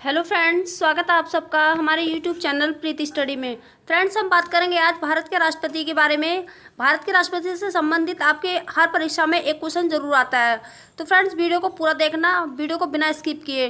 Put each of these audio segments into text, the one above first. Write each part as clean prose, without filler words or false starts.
Hello friends, स्वागत है आप सबका हमारे यूट्यूब चैनल प्रीति स्टडी में। फ्रेंड्स, हम बात करेंगे आज भारत के राष्ट्रपति के बारे में। भारत के राष्ट्रपति से संबंधित आपके हर परीक्षा में एक क्वेश्चन जरूर आता है, तो फ्रेंड्स वीडियो को पूरा देखना, वीडियो को बिना स्किप किए।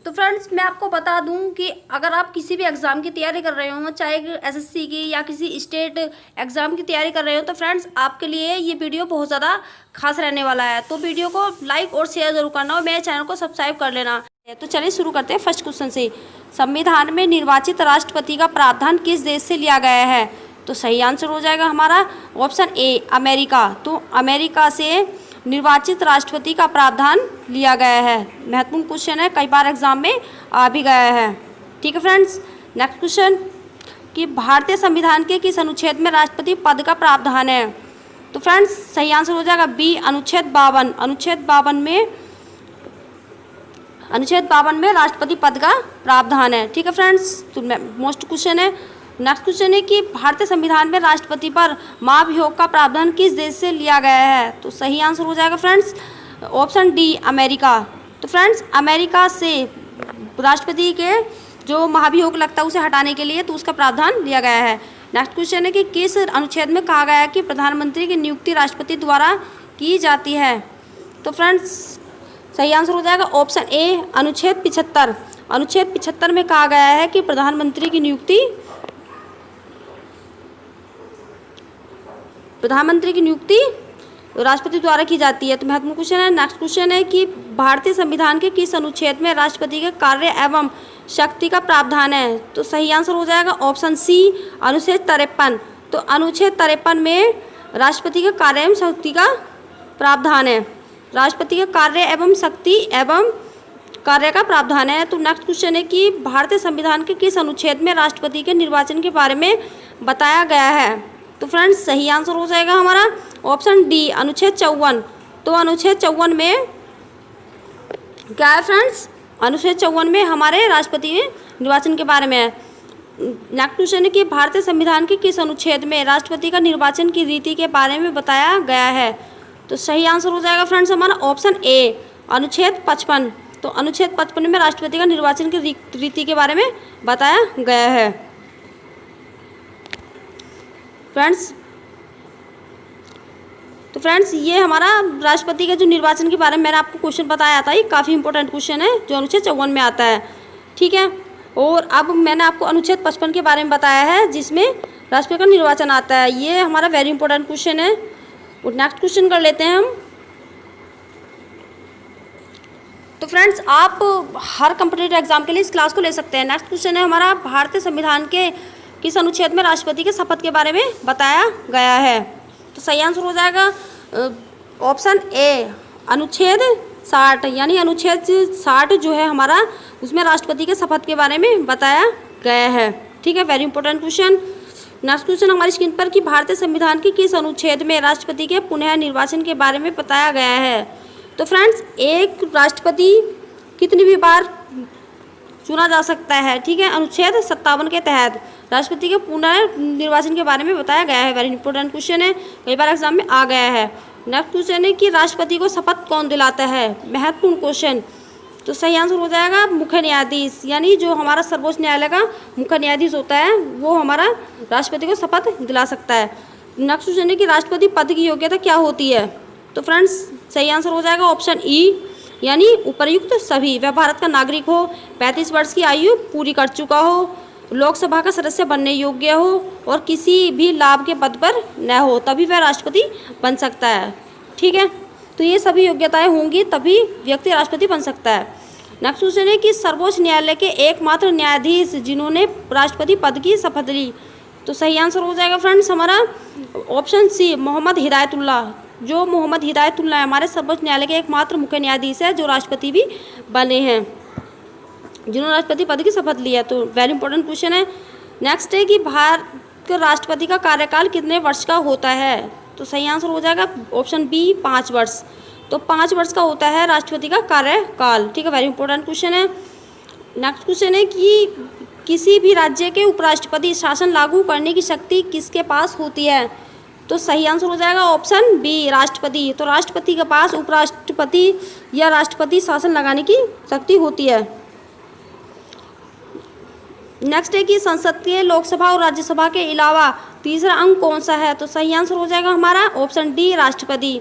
तो फ्रेंड्स, मैं आपको बता दूं कि अगर आप किसी भी एग्ज़ाम की तैयारी कर रहे हो, चाहे एसएससी की या किसी स्टेट एग्ज़ाम की तैयारी कर रहे हो, तो फ्रेंड्स आपके लिए ये वीडियो बहुत ज़्यादा खास रहने वाला है। तो वीडियो को लाइक और शेयर जरूर करना और मेरे चैनल को सब्सक्राइब कर लेना। तो चलिए शुरू करते हैं फर्स्ट क्वेश्चन से। संविधान में निर्वाचित राष्ट्रपति का प्रावधान किस देश से लिया गया है? तो सही आंसर हो जाएगा हमारा ऑप्शन ए, अमेरिका। तो अमेरिका से निर्वाचित राष्ट्रपति का प्रावधान लिया गया है। महत्वपूर्ण क्वेश्चन है, कई बार एग्जाम में आ भी गया है। ठीक है फ्रेंड्स, नेक्स्ट क्वेश्चन कि भारतीय संविधान के किस अनुच्छेद में राष्ट्रपति पद का प्रावधान है? तो फ्रेंड्स सही आंसर हो जाएगा बी, अनुच्छेद 52। अनुच्छेद 52 में राष्ट्रपति पद का प्रावधान है। ठीक है फ्रेंड्स, तो मोस्ट क्वेश्चन है। नेक्स्ट क्वेश्चन है कि भारतीय संविधान में राष्ट्रपति पर महाभियोग का प्रावधान किस देश से लिया गया है? तो सही आंसर हो जाएगा फ्रेंड्स ऑप्शन डी, अमेरिका। तो फ्रेंड्स अमेरिका से राष्ट्रपति के जो महाभियोग लगता है उसे हटाने के लिए तो उसका प्रावधान लिया गया है। नेक्स्ट क्वेश्चन है कि किस अनुच्छेद में कहा गया है कि प्रधानमंत्री की नियुक्ति राष्ट्रपति द्वारा की जाती है? तो फ्रेंड्स सही आंसर हो जाएगा ऑप्शन ए, अनुच्छेद 75। अनुच्छेद 75 में कहा गया है कि प्रधानमंत्री की नियुक्ति राष्ट्रपति द्वारा की जाती है। तो महत्वपूर्ण क्वेश्चन है। नेक्स्ट क्वेश्चन है कि भारतीय संविधान के किस अनुच्छेद में राष्ट्रपति के कार्य एवं शक्ति का प्रावधान है? तो सही आंसर हो जाएगा ऑप्शन सी, अनुच्छेद 53। तो अनुच्छेद 53 में राष्ट्रपति के कार्य एवं शक्ति का प्रावधान है। राष्ट्रपति के कार्य एवं शक्ति एवं कार्य का प्रावधान है। तो नेक्स्ट क्वेश्चन है कि भारतीय संविधान के किस अनुच्छेद में राष्ट्रपति के निर्वाचन के बारे में बताया गया है? तो फ्रेंड्स सही आंसर हो जाएगा हमारा ऑप्शन डी, अनुच्छेद 54। तो अनुच्छेद 54 में क्या है फ्रेंड्स? अनुच्छेद 54 में हमारे राष्ट्रपति निर्वाचन के बारे में है। नेक्स्ट क्वेश्चन है कि भारतीय संविधान के किस अनुच्छेद में राष्ट्रपति का निर्वाचन की रीति के बारे में बताया गया है? तो सही आंसर हो जाएगा फ्रेंड्स हमारा ऑप्शन ए, अनुच्छेद 55। तो अनुच्छेद 55 में राष्ट्रपति का निर्वाचन की रीति के बारे में बताया गया है। फ्रेंड्स ये हमारा राष्ट्रपति के जो निर्वाचन के बारे में मैंने आपको क्वेश्चन बताया था, ये काफ़ी इंपॉर्टेंट क्वेश्चन है जो अनुच्छेद 54 में आता है। ठीक है, और अब मैंने आपको अनुच्छेद 55 के बारे में बताया है जिसमें राष्ट्रपति का निर्वाचन आता है। ये हमारा वेरी इंपॉर्टेंट क्वेश्चन है। और नेक्स्ट क्वेश्चन कर लेते हैं हम। तो फ्रेंड्स आप हर कॉम्पिटिटिव एग्जाम के लिए इस क्लास को ले सकते हैं। नेक्स्ट क्वेश्चन है हमारा, भारतीय संविधान के किस अनुच्छेद में राष्ट्रपति के शपथ के बारे में बताया गया है? तो सही आंसर हो जाएगा ऑप्शन ए, अनुच्छेद 60। यानी अनुच्छेद 60 जो है हमारा, उसमें राष्ट्रपति के शपथ के बारे में बताया गया है। ठीक है, very important question. Next question हमारी स्क्रीन पर कि भारतीय संविधान के किस अनुच्छेद में राष्ट्रपति के पुनः निर्वाचन के बारे में बताया गया है? तो फ्रेंड्स एक राष्ट्रपति कितनी भी बार चुना जा सकता है? ठीक है, अनुच्छेद 57 के तहत राष्ट्रपति के पुनः निर्वाचन के बारे में बताया गया है। वेरी इंपॉर्टेंट क्वेश्चन है, कई बार एग्जाम में आ गया है। नेक्स्ट क्वेश्चन है कि राष्ट्रपति को शपथ कौन दिलाता है? महत्वपूर्ण क्वेश्चन। तो सही आंसर हो जाएगा मुख्य न्यायाधीश। यानी जो हमारा सर्वोच्च न्यायालय का मुख्य न्यायाधीश होता है वो हमारा राष्ट्रपति को शपथ दिला सकता है। नेक्स्ट क्वेश्चन है कि राष्ट्रपति पद की योग्यता क्या होती है? तो फ्रेंड्स सही आंसर हो जाएगा ऑप्शन ई, यानी उपर्युक्त सभी। वह भारत का नागरिक हो, 35 वर्ष की आयु पूरी कर चुका हो, लोकसभा का सदस्य बनने योग्य हो और किसी भी लाभ के पद पर न हो, तभी वह राष्ट्रपति बन सकता है। ठीक है, तो ये सभी योग्यताएं होंगी तभी व्यक्ति राष्ट्रपति बन सकता है। नेक्स्ट क्वेश्चन है कि सर्वोच्च न्यायालय के एकमात्र न्यायाधीश जिन्होंने राष्ट्रपति पद की शपथ ली? तो सही आंसर हो जाएगा फ्रेंड्स हमारा ऑप्शन सी, मोहम्मद हिदायतुल्ला। जो मोहम्मद हिदायतुल्ला हमारे सर्वोच्च न्यायालय के एकमात्र मुख्य न्यायाधीश है जो राष्ट्रपति भी बने हैं, जिन्होंने राष्ट्रपति पद की शपथ ली है। तो वेरी इंपॉर्टेंट क्वेश्चन है। नेक्स्ट है कि भारत के राष्ट्रपति का कार्यकाल कितने वर्ष का होता है? तो सही आंसर हो जाएगा ऑप्शन बी, 5 वर्ष। तो 5 वर्ष का होता है राष्ट्रपति का कार्यकाल। ठीक है, वेरी इंपॉर्टेंट क्वेश्चन है। नेक्स्ट क्वेश्चन है कि किसी भी राज्य के उपराष्ट्रपति शासन लागू करने की शक्ति किसके पास होती है? तो सही आंसर हो जाएगा ऑप्शन बी, राष्ट्रपति। तो राष्ट्रपति के पास उपराष्ट्रपति या राष्ट्रपति शासन लगाने की शक्ति होती है। नेक्स्ट है कि संसद के लोकसभा और राज्यसभा के अलावा तीसरा अंग कौन सा है? तो सही आंसर हो जाएगा हमारा ऑप्शन डी, राष्ट्रपति।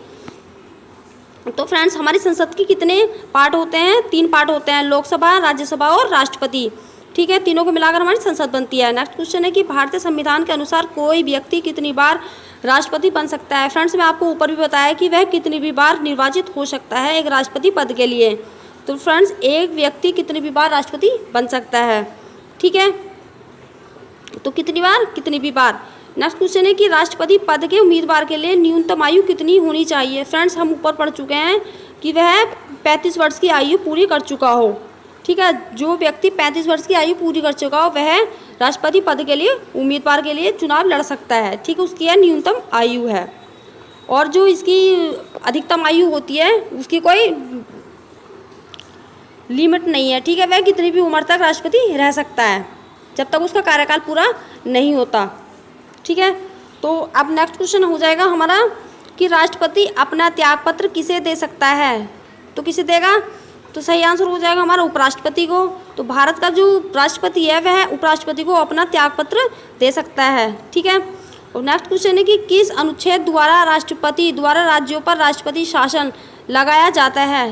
तो फ्रेंड्स, हमारी संसद के कितने पार्ट होते हैं? 3 पार्ट होते हैं, लोकसभा, राज्यसभा और राष्ट्रपति। ठीक है, तीनों को मिलाकर हमारी संसद बनती है। नेक्स्ट क्वेश्चन है कि भारतीय संविधान के अनुसार कोई व्यक्ति कितनी बार राष्ट्रपति बन सकता है? फ्रेंड्स, मैं आपको ऊपर भी बताया कि वह कितनी भी बार निर्वाचित हो सकता है एक राष्ट्रपति पद के लिए। तो फ्रेंड्स, एक व्यक्ति कितनी भी बार राष्ट्रपति बन सकता है। ठीक है, तो कितनी बार? कितनी भी बार। नेक्स्ट क्वेश्चन है कि राष्ट्रपति पद के उम्मीदवार के लिए न्यूनतम आयु कितनी होनी चाहिए? फ्रेंड्स, हम ऊपर पढ़ चुके हैं कि वह 35 वर्ष की आयु पूरी कर चुका हो। ठीक है, जो व्यक्ति 35 वर्ष की आयु पूरी कर चुका हो वह राष्ट्रपति पद के लिए उम्मीदवार के लिए चुनाव लड़ सकता है। ठीक है, उसकी यह न्यूनतम आयु है। और जो इसकी अधिकतम आयु होती है उसकी कोई लिमिट नहीं है। ठीक है, वह कितनी भी उम्र तक राष्ट्रपति रह सकता है जब तक उसका कार्यकाल पूरा नहीं होता। ठीक है, तो अब नेक्स्ट क्वेश्चन हो जाएगा हमारा कि राष्ट्रपति अपना त्यागपत्र किसे दे सकता है? तो किसे देगा? तो सही आंसर हो जाएगा हमारा उपराष्ट्रपति को। तो भारत का जो राष्ट्रपति है वह उपराष्ट्रपति को अपना त्यागपत्र दे सकता है। ठीक है, और नेक्स्ट क्वेश्चन है कि किस अनुच्छेद द्वारा राष्ट्रपति द्वारा राज्यों पर राष्ट्रपति शासन लगाया जाता है?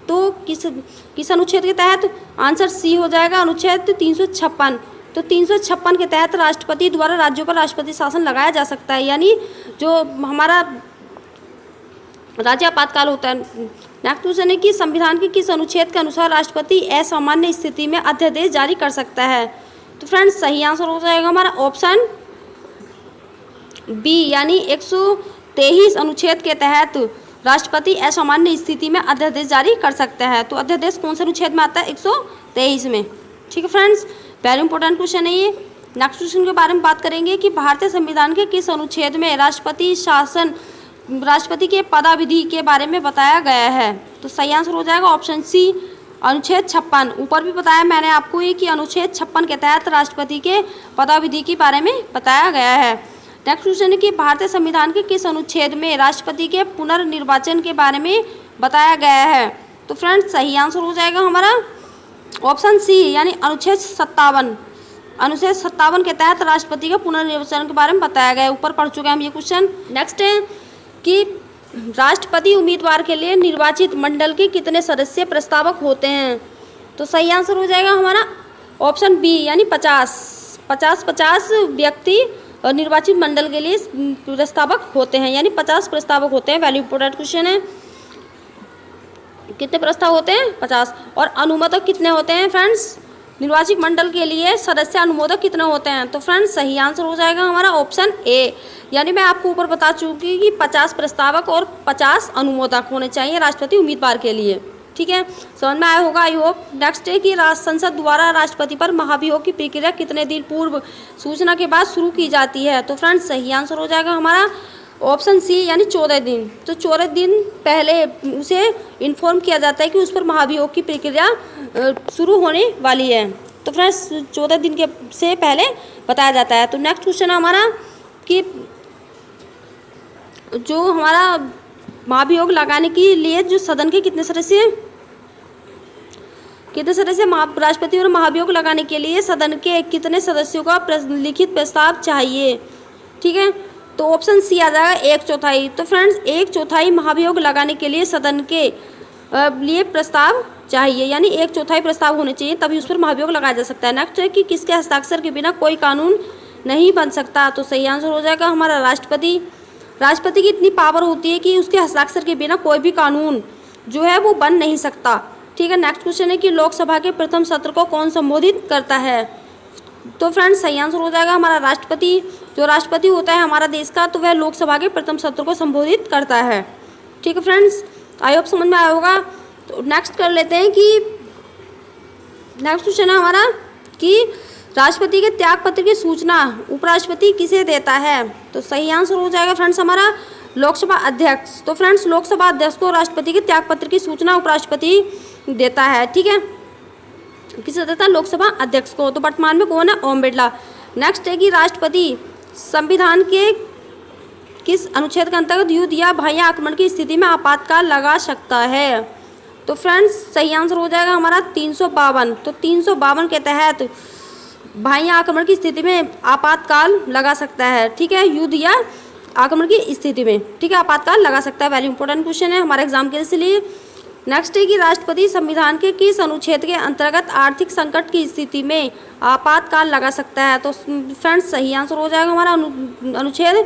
तो किस अनुच्छेद के तहत? आंसर सी हो जाएगा, अनुच्छेद 356। तो 356 के तहत राष्ट्रपति द्वारा राज्यों पर राष्ट्रपति शासन लगाया जा सकता है, यानी जो हमारा राज्य आपातकाल होता है। नेक्स्ट क्वेश्चन है कि संविधान के किस अनुच्छेद के अनुसार राष्ट्रपति असामान्य स्थिति में अध्यादेश जारी कर सकता है? तो फ्रेंड्स, सही आंसर हो जाएगा हमारा ऑप्शन बी, यानी 123 अनुच्छेद के तहत राष्ट्रपति असामान्य स्थिति में अध्यादेश जारी कर सकता है। तो अध्यादेश कौन से अनुच्छेद में आता है? 123 में। ठीक है फ्रेंड्स, वेरी इंपॉर्टेंट क्वेश्चन है ये। नेक्स्ट क्वेश्चन के बारे में बात करेंगे कि भारतीय संविधान के किस अनुच्छेद में राष्ट्रपति के पदाविधि के बारे में बताया गया है? तो सही आंसर हो जाएगा ऑप्शन सी, अनुच्छेद 56। ऊपर भी बताया मैंने आपको ये कि अनुच्छेद 56 के तहत राष्ट्रपति के पदाविधि के बारे में बताया गया है। नेक्स्ट क्वेश्चन है कि भारतीय संविधान के किस अनुच्छेद में राष्ट्रपति के पुनर्निर्वाचन के बारे में बताया गया है? तो फ्रेंड्स, सही आंसर हो जाएगा हमारा ऑप्शन सी, यानी अनुच्छेद 57। अनुच्छेद 57 के तहत राष्ट्रपति के पुनर्निर्वाचन के बारे में बताया गया है। ऊपर पढ़ चुके हैं हम ये क्वेश्चन। नेक्स्ट है कि राष्ट्रपति उम्मीदवार के लिए निर्वाचित मंडल के कितने सदस्य प्रस्तावक होते हैं? तो सही आंसर हो जाएगा हमारा ऑप्शन बी, यानी 50 व्यक्ति और निर्वाचित मंडल के लिए प्रस्तावक होते हैं, यानी 50 प्रस्तावक होते हैं। वैल्यू इंपॉर्टेंट क्वेश्चन है। कितने प्रस्ताव होते हैं? 50। और अनुमोदक कितने होते हैं फ्रेंड्स? निर्वाचित मंडल के लिए सदस्य अनुमोदक कितने होते हैं? तो फ्रेंड्स, सही आंसर हो जाएगा हमारा ऑप्शन ए, यानी मैं आपको ऊपर बता चुकी कि 50 प्रस्तावक और 50 अनुमोदक होने चाहिए राष्ट्रपति उम्मीदवार के लिए। ठीक है, समझ में आया होगा आई होप। नेक्स्ट है कि संसद द्वारा राष्ट्रपति पर महाभियोग की प्रक्रिया कितने दिन पूर्व सूचना के बाद शुरू की जाती है? तो फ्रेंड्स, सही आंसर हो जाएगा हमारा ऑप्शन सी, यानी 14 दिन। तो 14 दिन पहले उसे इन्फॉर्म किया जाता है कि उस पर महाभियोग की प्रक्रिया शुरू होने वाली है। तो फ्रेंड्स, 14 दिन के से पहले बताया जाता है। तो नेक्स्ट क्वेश्चन है हमारा कि जो हमारा महाभियोग लगाने के लिए जो सदन के कितने सदस्य राष्ट्रपति और महाभियोग लगाने के लिए सदन के कितने सदस्यों का लिखित प्रस्ताव चाहिए? ठीक है, तो ऑप्शन सी आ जाएगा 1/4। तो फ्रेंड्स, 1/4 महाभियोग लगाने के लिए सदन के लिए प्रस्ताव चाहिए, यानी 1/4 प्रस्ताव होने चाहिए, तभी उस पर महाभियोग लगाया जा सकता है। नेक्स्ट है कि किसके हस्ताक्षर के बिना कोई कानून नहीं बन सकता? तो सही आंसर हो जाएगा हमारा राष्ट्रपति। राष्ट्रपति की इतनी पावर होती है कि उसके हस्ताक्षर के बिना कोई भी कानून जो है वो बन नहीं सकता। ठीक है, नेक्स्ट क्वेश्चन है कि लोकसभा के प्रथम सत्र को कौन संबोधित करता है? तो फ्रेंड्स, सही आंसर हो जाएगा हमारा राष्ट्रपति। जो राष्ट्रपति होता है हमारा देश का, तो वह लोकसभा के प्रथम सत्र को संबोधित करता है। ठीक है फ्रेंड्स, आई होप समझ में आया होगा। तो नेक्स्ट कर लेते हैं कि नेक्स्ट क्वेश्चन है हमारा कि राष्ट्रपति के त्यागपत्र की सूचना उपराष्ट्रपति किसे देता है? तो सही आंसर हो जाएगा फ्रेंड्स हमारा लोकसभा अध्यक्ष। तो फ्रेंड्स, लोकसभा अध्यक्ष को राष्ट्रपति के त्यागपत्र की सूचना उपराष्ट्रपति देता है। ठीक है, किसे देता है? लोकसभा अध्यक्ष को। तो वर्तमान में कौन है? ओम बिरला। नेक्स्ट है कि राष्ट्रपति संविधान के किस अनुच्छेद के अंतर्गत युद्ध या बाह्य आक्रमण की स्थिति में आपातकाल लगा सकता है? तो फ्रेंड्स, सही आंसर हो जाएगा हमारा 352। तो 352 के तहत बाह्य आक्रमण की स्थिति में आपातकाल लगा सकता है, ठीक है, युद्ध या आक्रमण की स्थिति में, ठीक है, आपातकाल लगा सकता है। वेरी इंपॉर्टेंट क्वेश्चन है हमारे एग्जाम के लिए। नेक्स्ट है कि राष्ट्रपति संविधान के किस अनुच्छेद के अंतर्गत आर्थिक संकट की स्थिति में आपातकाल लगा सकता है? तो फ्रेंड्स सही आंसर हो जाएगा हमारा अनुच्छेद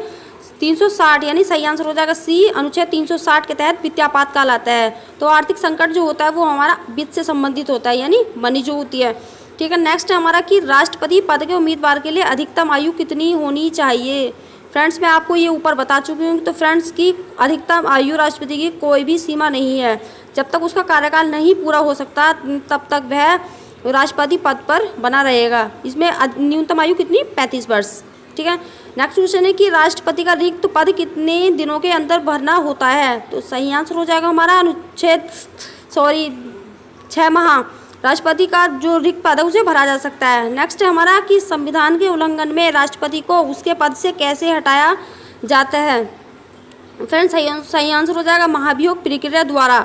360, यानी सही आंसर हो जाएगा सी, अनुच्छेद 360 के तहत वित्तीय आपातकाल आता है। तो आर्थिक संकट जो होता है वो हमारा वित्त से संबंधित होता है, यानी मनी जो होती है, ठीक है। नेक्स्ट है हमारा कि राष्ट्रपति पद के उम्मीदवार के लिए अधिकतम आयु कितनी होनी चाहिए? फ्रेंड्स मैं आपको ये ऊपर बता चुकी हूँ। तो फ्रेंड्स की अधिकतम आयु राष्ट्रपति की कोई भी सीमा नहीं है। जब तक उसका कार्यकाल नहीं पूरा हो सकता तब तक वह राष्ट्रपति पद पर बना रहेगा। इसमें न्यूनतम आयु कितनी? 35 वर्ष, ठीक है। नेक्स्ट क्वेश्चन है कि राष्ट्रपति का रिक्त पद कितने दिनों के अंदर भरना होता है? तो सही आंसर हो जाएगा हमारा अनुच्छेद 6 माह राष्ट्रपति का जो रिक्त पद है उसे भरा जा सकता है। नेक्स्ट है हमारा कि संविधान के उल्लंघन में राष्ट्रपति को उसके पद से कैसे हटाया जाता है? फ्रेंड्स सही आंसर हो जाएगा महाभियोग प्रक्रिया द्वारा।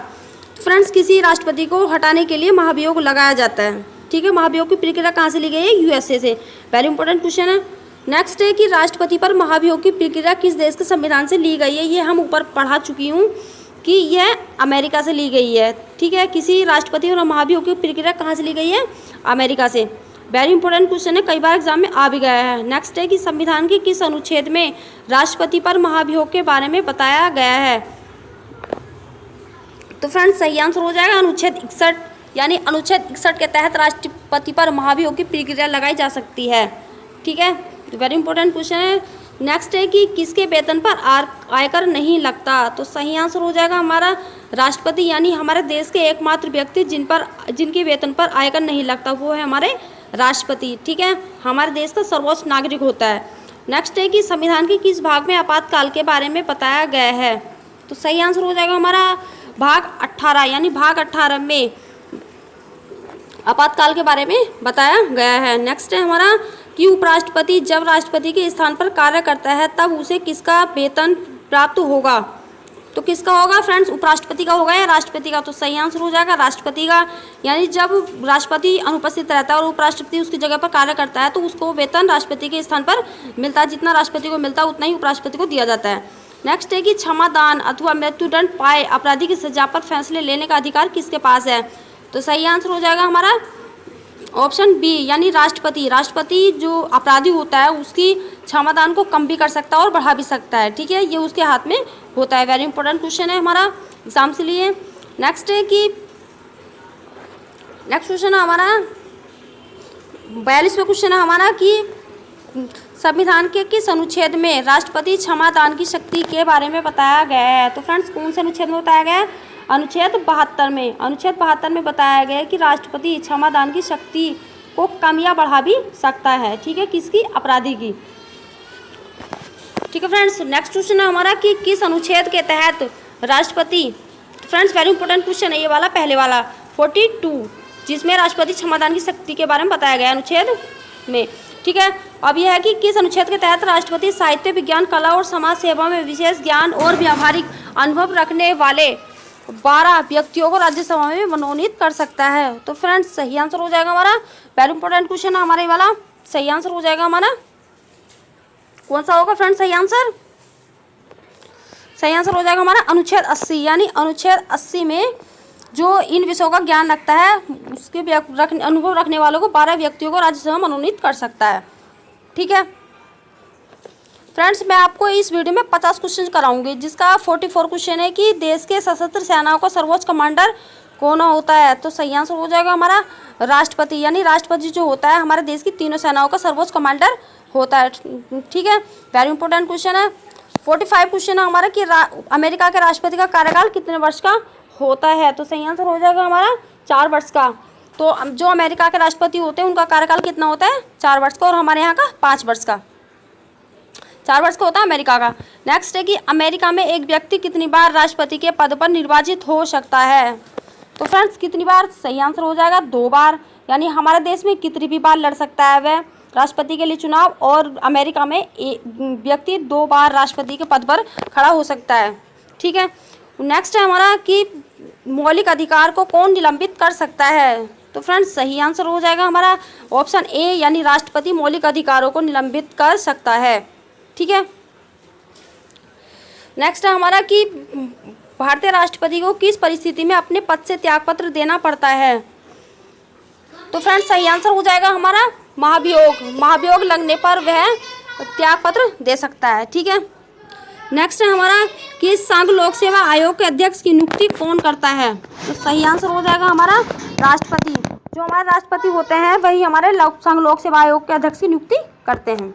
फ्रेंड्स किसी राष्ट्रपति को हटाने के लिए महाभियोग लगाया जाता है, ठीक है। महाभियोग की प्रक्रिया कहाँ से ली गई है? यूएसए से। वेरी इंपॉर्टेंट क्वेश्चन है। नेक्स्ट है कि राष्ट्रपति पर महाभियोग की प्रक्रिया किस देश के संविधान से ली गई है? ये हम ऊपर पढ़ा चुकी हूँ कि यह अमेरिका से ली गई है, ठीक है। किसी राष्ट्रपति और महाभियोग की प्रक्रिया कहाँ से ली गई है? अमेरिका से। वेरी इंपॉर्टेंट क्वेश्चन है, कई बार एग्जाम में आ भी गया है। नेक्स्ट है कि संविधान के किस अनुच्छेद में राष्ट्रपति पर महाभियोग के बारे में बताया गया है? तो फ्रेंड्स सही आंसर हो जाएगा अनुच्छेद 61, यानी अनुच्छेद 61 के तहत राष्ट्रपति पर महाभियोग की प्रक्रिया लगाई जा सकती है, ठीक है। वेरी इंपॉर्टेंट क्वेश्चन है। नेक्स्ट है कि किसके वेतन पर आयकर नहीं लगता? तो सही आंसर हो जाएगा हमारा राष्ट्रपति, यानी हमारे देश के एकमात्र व्यक्ति जिनके वेतन पर आयकर नहीं लगता वो है हमारे राष्ट्रपति, ठीक है। हमारे देश का सर्वोच्च नागरिक होता है। नेक्स्ट है कि संविधान के किस भाग में आपातकाल के बारे में बताया गया है? तो सही आंसर हो जाएगा हमारा भाग 18, यानी भाग 18 में आपातकाल के बारे में बताया गया है। नेक्स्ट है हमारा कि उपराष्ट्रपति जब राष्ट्रपति के स्थान पर कार्य करता है तब उसे किसका वेतन प्राप्त होगा? तो किसका होगा फ्रेंड्स? उपराष्ट्रपति का होगा या राष्ट्रपति का? तो सही आंसर हो जाएगा राष्ट्रपति का, यानी जब राष्ट्रपति अनुपस्थित रहता है और उपराष्ट्रपति उसकी जगह पर कार्य करता है तो उसको वेतन राष्ट्रपति के स्थान पर मिलता है। जितना राष्ट्रपति को मिलता है उतना ही उपराष्ट्रपति को दिया जाता है। नेक्स्ट है कि क्षमादान अथवा मृत्युदंड पाए अपराधी की सजा पर फैसले लेने का अधिकार किसके पास है? तो सही आंसर हो जाएगा हमारा ऑप्शन बी, यानी राष्ट्रपति। राष्ट्रपति जो अपराधी होता है उसकी क्षमादान को कम भी कर सकता है और बढ़ा भी सकता है, ठीक है, ये उसके हाथ में होता है। वेरी इंपॉर्टेंट क्वेश्चन है हमारा एग्जाम से लिए। नेक्स्ट है कि नेक्स्ट क्वेश्चन है हमारा 42वां क्वेश्चन है हमारा कि संविधान के किस अनुच्छेद में राष्ट्रपति क्षमादान की शक्ति के बारे में बताया गया है? तो फ्रेंड्स कौन से अनुच्छेद में बताया गया है? अनुच्छेद 72 में। अनुच्छेद 72 में बताया गया है कि राष्ट्रपति क्षमादान की शक्ति को कम या बढ़ा भी सकता है, ठीक है, किसकी? अपराधी की, ठीक है फ्रेंड्स। नेक्स्ट क्वेश्चन है हमारा कि किस अनुच्छेद के तहत राष्ट्रपति, फ्रेंड्स वेरी इंपॉर्टेंट क्वेश्चन है ये वाला, पहले वाला 42, जिसमें राष्ट्रपति क्षमादान की शक्ति के बारे में बताया गया है अनुच्छेद में, ठीक है। अब यह है कि किस अनुच्छेद के तहत राष्ट्रपति साहित्य, विज्ञान, कला और समाज सेवा में विशेष ज्ञान और व्यावहारिक अनुभव रखने वाले 12 व्यक्तियों को राज्यसभा में मनोनीत कर सकता है? तो फ्रेंड्स सही आंसर हो जाएगा हमारा, वेरी इंपॉर्टेंट क्वेश्चन है हमारे वाला, सही आंसर हो जाएगा हमारा कौन सा होगा फ्रेंड्स? सही आंसर हो जाएगा हमारा अनुच्छेद 80, यानी अनुच्छेद 80 में जो इन विषयों का ज्ञान रखता है उसके अनुभव रखने वालों को 12 व्यक्तियों को राज्यसभा मनोनीत कर सकता है, ठीक है फ्रेंड्स। मैं आपको इस वीडियो में 50 क्वेश्चन कराऊंगी, जिसका 44 क्वेश्चन है कि देश के सशस्त्र सेनाओं का सर्वोच्च कमांडर कौन होता है? तो सही आंसर हो जाएगा हमारा राष्ट्रपति, यानी राष्ट्रपति जो होता है हमारे देश की तीनों सेनाओं का सर्वोच्च कमांडर होता है, ठीक है। वेरी इंपॉर्टेंट क्वेश्चन है। 45 क्वेश्चन है हमारा कि अमेरिका के राष्ट्रपति का कार्यकाल कितने वर्ष का होता है? तो सही आंसर हो जाएगा हमारा 4 वर्ष का। तो जो अमेरिका के राष्ट्रपति होते हैं उनका कार्यकाल कितना होता है? 4 वर्ष का, और हमारे यहाँ का 5 वर्ष का, 4 वर्ष का होता है अमेरिका का। नेक्स्ट है कि अमेरिका में एक व्यक्ति कितनी बार राष्ट्रपति के पद पर निर्वाचित हो सकता है? तो फ्रेंड्स कितनी बार? सही आंसर हो जाएगा 2 बार, यानी हमारे देश में कितनी भी बार लड़ सकता है वह राष्ट्रपति के लिए चुनाव, और अमेरिका में व्यक्ति 2 बार राष्ट्रपति के पद पर खड़ा हो सकता है, ठीक है। नेक्स्ट है हमारा कि मौलिक अधिकार को कौन निलंबित कर सकता है? तो फ्रेंड्स सही आंसर हो जाएगा हमारा ऑप्शन ए, यानी राष्ट्रपति मौलिक अधिकारों को निलंबित कर सकता है। ठीक है। नेक्स्ट है हमारा कि भारतीय राष्ट्रपति को किस परिस्थिति में अपने पद से त्यागपत्र देना पड़ता है। तो फ्रेंड्स सही आंसर हो जाएगा हमारा महाभियोग लगने पर वह त्यागपत्र दे सकता है। ठीक है। नेक्स्ट है हमारा कि संघ लोक सेवा आयोग के अध्यक्ष की नियुक्ति कौन करता है। तो सही आंसर हो जाएगा हमारा राष्ट्रपति। जो हमारे राष्ट्रपति होते हैं वही हमारे संघ लोक सेवा आयोग के अध्यक्ष की नियुक्ति करते हैं।